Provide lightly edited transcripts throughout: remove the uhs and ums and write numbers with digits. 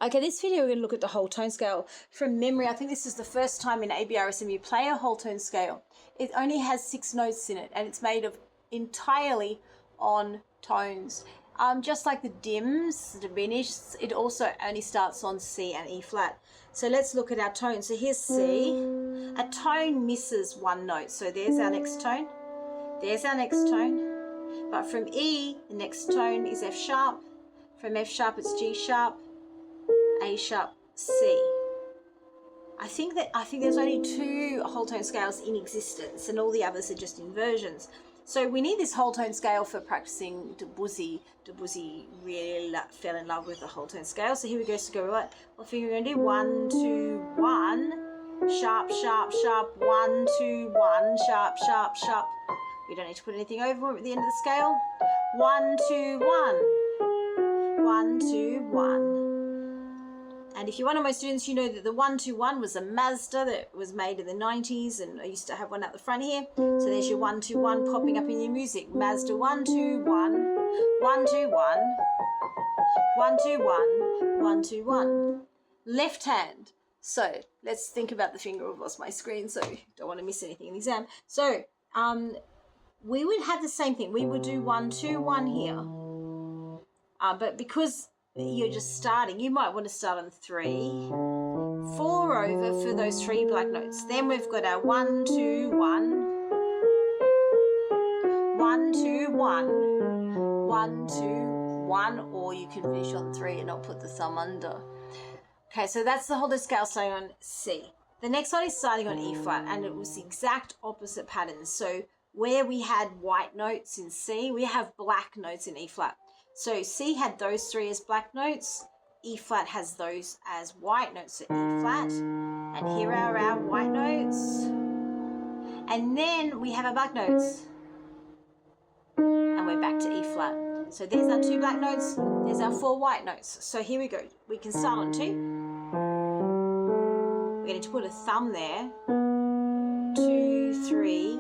Okay, this video we're going to look at the whole tone scale. From memory, I think this is the first time in ABRSM you play a whole tone scale. It only has 6 notes in it and it's made of entirely on tones. Just like the dims, the diminished, it also only starts on C and E flat. So let's look at our tones. So here's C. A tone misses one note. So there's our next tone. There's our next tone. But from E, the next tone is F sharp. From F sharp, it's G sharp, A sharp, C. I think there's only 2 whole tone scales in existence and all the others are just inversions. So we need this whole tone scale for practicing Debussy. Debussy really fell in love with the whole tone scale. So here we go. So go right. What finger we're going to do? 1, 2, 1. Sharp, sharp, sharp. 1, 2, 1. Sharp, sharp, sharp. We don't need to put anything over at the end of the scale. 1, 2, 1. 1, 2, 1. And if you're one of my students, you know that the 121 was a Mazda that was made in the 90s, and I used to have one at the front here. So there's your 121 popping up in your music. Mazda 121, 121, 121, 121. Left hand. So let's think about the finger. I've lost my screen, so don't want to miss anything in the exam. So we would have the same thing. We would do 121 here. But because you're just starting, you might want to start on 3, 4 over for those 3 black notes. Then we've got our 1, 2, 1, 1, 2, 1, 1, 2, 1, or you can finish on 3 and not put the thumb under. Okay, so that's the whole scale starting on C. The next one is starting on E flat, and it was the exact opposite pattern. So where we had white notes in C, we have black notes in E flat. So C had those 3 as black notes, E flat has those as white notes, so E flat, and here are our white notes, and then we have our black notes, and we're back to E flat. So there's our 2 black notes, there's our 4 white notes. So here we go, we can start on 2, we're going to put a thumb there, 2, 3,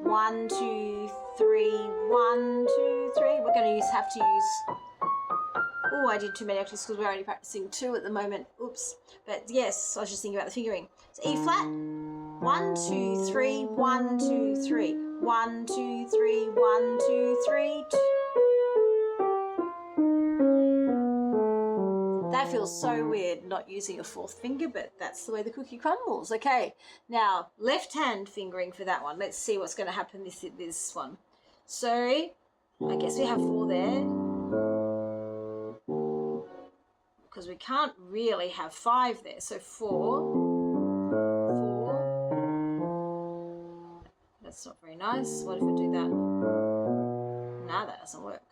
1, 2, 3, 1, 2, 3. We're going to have to use, oh, I did too many octaves because we're only practicing 2 at the moment. Oops. But yes, I was just thinking about the fingering. So E flat, 1, 2, 3, 1, 2, 3, 1, 2, 3, 1, 2, 3. That feels so weird not using a 4th finger, but that's the way the cookie crumbles. Okay, now left hand fingering for that one. Let's see what's going to happen this one. So I guess we have 4 there, because we can't really have 5 there. So 4, 4. That's not very nice. What if I do that? No, that doesn't work.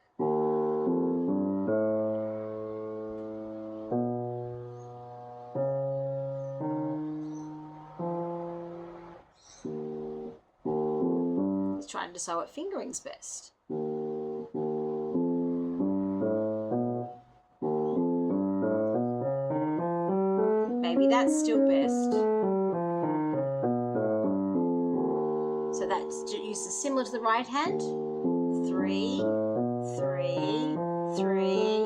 Trying to decide what fingering's best. Maybe that's still best. So that's uses similar to the right hand. 3, 3, 3.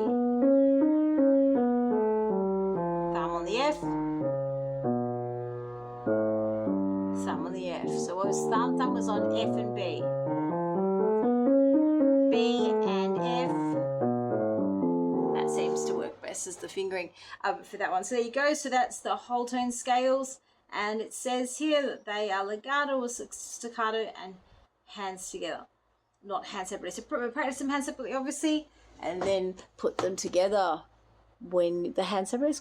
Thumb on the F. Thumb on the F. So what was thumb? Thumb was on F and B. B and F. That seems to work best as the fingering for that one. So there you go. So that's the whole tone scales. And it says here that they are legato or staccato and hands together. Not hands separately. So practice them hands separately, obviously, and then put them together when the hands separately.